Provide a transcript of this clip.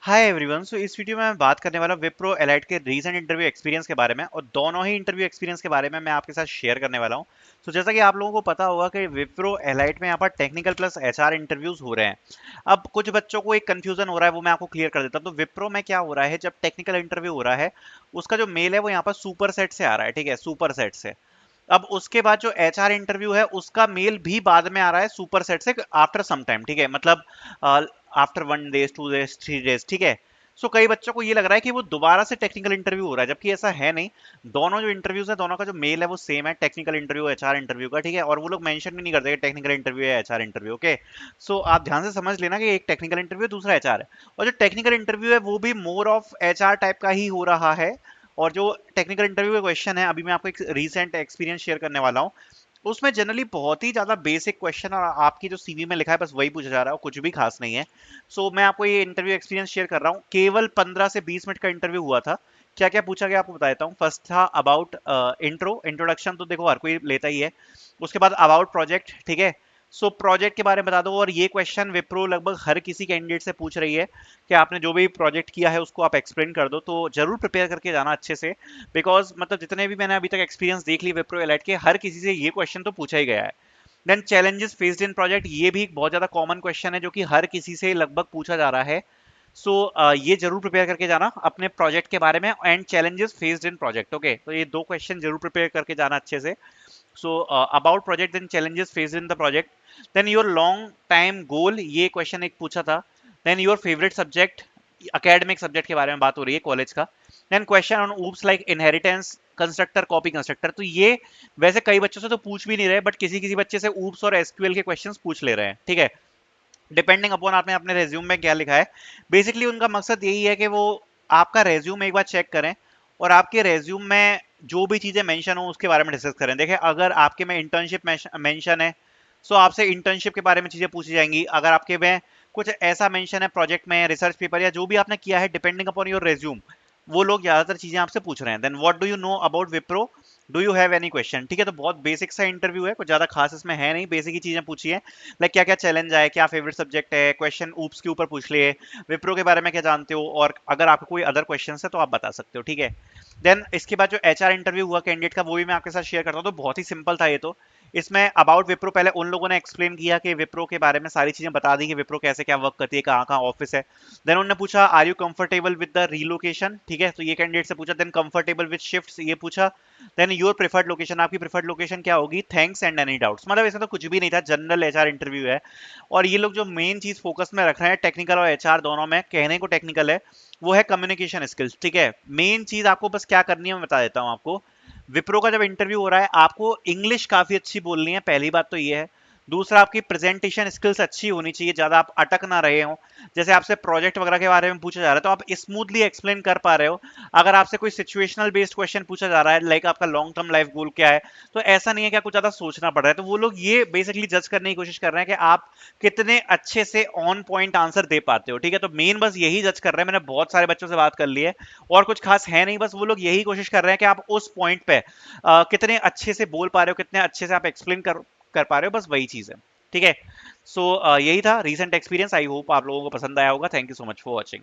Hi everyone. सो इस video में मैं बात करने वाला हूँ विप्रो एलाइट के रीसेंट इंटरव्यू एक्सपीरियंस के बारे में, और दोनों ही इंटरव्यू एक्सपीरियंस के बारे में मैं आपके साथ शेयर करने वाला हूँ। सो जैसा कि आप लोगों को पता होगा कि विप्रो एलाइट में यहाँ पर टेक्निकल प्लस एचआर इंटरव्यूज हो रहे हैं। अब कुछ बच्चों को एक कंफ्यूजन हो रहा है, वो मैं आपको क्लियर कर देता हूँ। तो विप्रो में क्या हो रहा है, जब टेक्निकल इंटरव्यू हो रहा है उसका जो मेल है वो यहाँ पर सुपर सेट से आ रहा है, ठीक है, सुपर सेट से। अब उसके बाद जो एचआर इंटरव्यू है उसका मेल भी बाद में आ रहा है सुपर सेट से आफ्टर सम टाइम, ठीक है, मतलब आफ्टर 1 डेज 2 डेज 3 डेज, ठीक है। सो कई बच्चों को ये लग रहा है कि वो दोबारा से टेक्निकल इंटरव्यू हो रहा है, जबकि ऐसा है नहीं। दोनों जो इंटरव्यूज है दोनों का जो मेल है वो सेम है, टेक्निकल इंटरव्यू एचआर इंटरव्यू का, ठीक है। और वो लोग मेंशन भी नहीं करते टेक्निकल इंटरव्यू या एचआर इंटरव्यू, ओके। सो आप ध्यान से समझ लेना कि एक टेक्निकल इंटरव्यू दूसरा एचआर है। और जो टेक्निकल इंटरव्यू है वो भी मोर ऑफ एचआर टाइप का ही हो रहा है। और जो टेक्निकल इंटरव्यू का क्वेश्चन है, अभी मैं आपको एक रीसेंट एक्सपीरियंस शेयर करने वाला हूँ। उसमें जनरली बहुत ही ज्यादा बेसिक क्वेश्चन और आपकी जो सीवी में लिखा है बस वही पूछा जा रहा है, कुछ भी खास नहीं है। सो मैं आपको ये इंटरव्यू एक्सपीरियंस शेयर कर रहा हूँ। केवल 15 से 20 मिनट का इंटरव्यू हुआ था। क्या क्या पूछा गया आपको बता देता हूँ। फर्स्ट था अबाउट इंट्रोडक्शन, तो देखो हर कोई लेता ही है। उसके बाद अबाउट प्रोजेक्ट, ठीक है। सो प्रोजेक्ट के बारे में बता दो, और ये क्वेश्चन विप्रो लगभग हर किसी कैंडिडेट से पूछ रही है कि आपने जो भी प्रोजेक्ट किया है उसको आप एक्सप्लेन कर दो। तो जरूर प्रिपेयर करके जाना अच्छे से, बिकॉज मतलब जितने भी मैंने अभी तक एक्सपीरियंस देख ली विप्रो एलाइट के, हर किसी से ये क्वेश्चन तो पूछा ही गया है। Then challenges faced in project, ये भी एक बहुत ज्यादा कॉमन क्वेश्चन है जो कि हर किसी से लगभग पूछा जा रहा है। सो ये जरूर प्रिपेयर करके जाना अपने प्रोजेक्ट के बारे में, and challenges faced in project, okay. तो ये दो क्वेश्चन जरूर प्रिपेयर करके जाना अच्छे से। So about project, then challenges faced in the project, then your long time goal, ये क्वेश्चन एक पूछा था। Then your favourite subject, academic subject के बारे में बात हो रही है कॉलेज का। Then question on OOPs like inheritance, constructor, copy constructor, तो ये वैसे कई बच्चों से तो पूछ भी नहीं रहे, बट किसी किसी बच्चे से ऊप्स और एसक्यूएल के क्वेश्चंस पूछ ले रहे हैं, ठीक है। डिपेंडिंग अपॉन आपने अपने रेज्यूम में क्या लिखा है। बेसिकली उनका मकसद यही है कि वो आपका रेज्यूम एक बार चेक करें, और आपके रेज्यूम में जो भी चीजें मेंशन हो उसके बारे में डिस्कस करें। देखें, अगर आपके में इंटर्नशिप मेंशन है, सो आपसे इंटर्नशिप के बारे में चीजें पूछी जाएंगी। अगर आपके में कुछ ऐसा मेंशन है प्रोजेक्ट में, रिसर्च पेपर या जो भी आपने किया है, डिपेंडिंग अपॉन योर रेज्यूम, वो लोग ज्यादातर चीजें आपसे पूछ रहे हैं। Then what do you know about Wipro, do you have any question, ठीक है। तो बहुत बेसिक सा इंटरव्यू है, कुछ ज्यादा खास इसमें है नहीं, बेसिक ही चीजें पूछी है। लाइक क्या क्या चैलेंज आए, क्या फेवरेट सब्जेक्ट है, क्वेश्चन ऊप्स के ऊपर पूछ लिए, विप्रो के बारे में क्या जानते हो, और अगर आपको कोई अदर क्वेश्चन है तो आप बता सकते हो, ठीक है। देन इसके बाद जो एचआर इंटरव्यू हुआ कैंडिडेट का, वो भी मैं आपके साथ शेयर करता हूँ। तो बहुत ही सिंपल था ये तो। इसमें अबाउट विप्रो पहले उन लोगों ने एक्सप्लेन किया कि विप्रो के बारे में सारी चीजें बता दी कि विप्रो कैसे क्या वर्क करती है, कहाँ कहाँ ऑफिस है। देन उन्होंने पूछा are you comfortable with the relocation, ठीक है, तो ये कैंडिडेट से पूछा। देन कंफर्टेबल विद शिफ्ट्स, ये पूछा। देन योर प्रेफर्ड लोकेशन, आपकी प्रेफर्ड लोकेशन क्या होगी, थैंक्स एंड एनी डाउट्स, मतलब ऐसा तो कुछ भी नहीं था, जनरल एचआर इंटरव्यू है। और ये लोग जो मेन चीज फोकस में रख रहे हैं, टेक्निकल और एचआर दोनों में, कहने को टेक्निकल है, वो है कम्युनिकेशन स्किल्स, ठीक है। मेन चीज आपको बस क्या करनी है मैं बता देता हूँ आपको। विप्रो का जब इंटरव्यू हो रहा है, आपको इंग्लिश काफी अच्छी बोलनी है, पहली बात तो ये है। दूसरा, आपकी प्रेजेंटेशन स्किल्स अच्छी होनी चाहिए, ज्यादा आप अटक ना रहे हो। जैसे आपसे प्रोजेक्ट वगैरह के बारे में पूछा जा रहा है तो आप स्मूथली एक्सप्लेन कर पा रहे हो। अगर आपसे कोई सिचुएशनल बेस्ड क्वेश्चन पूछा जा रहा है, लाइक आपका लॉन्ग टर्म लाइफ गोल क्या है, तो ऐसा नहीं है कि आपको ज्यादा सोचना पड़ रहा है। तो वो लोग ये बेसिकली जज करने की कोशिश कर रहे हैं कि आप कितने अच्छे से ऑन पॉइंट आंसर दे पाते हो, ठीक है। तो मेन बस यही जज कर रहे हैं। मैंने बहुत सारे बच्चों से बात कर ली है, और कुछ खास है नहीं, बस वो लोग यही कोशिश कर रहे हैं कि आप उस पॉइंट पे कितने अच्छे से बोल पा रहे हो, कितने अच्छे से आप एक्सप्लेन कर पा रहे हो, बस वही चीज है, ठीक है। सो यही था रीसेंट एक्सपीरियंस। आई होप आप लोगों को पसंद आया होगा। Thank you so much for watching.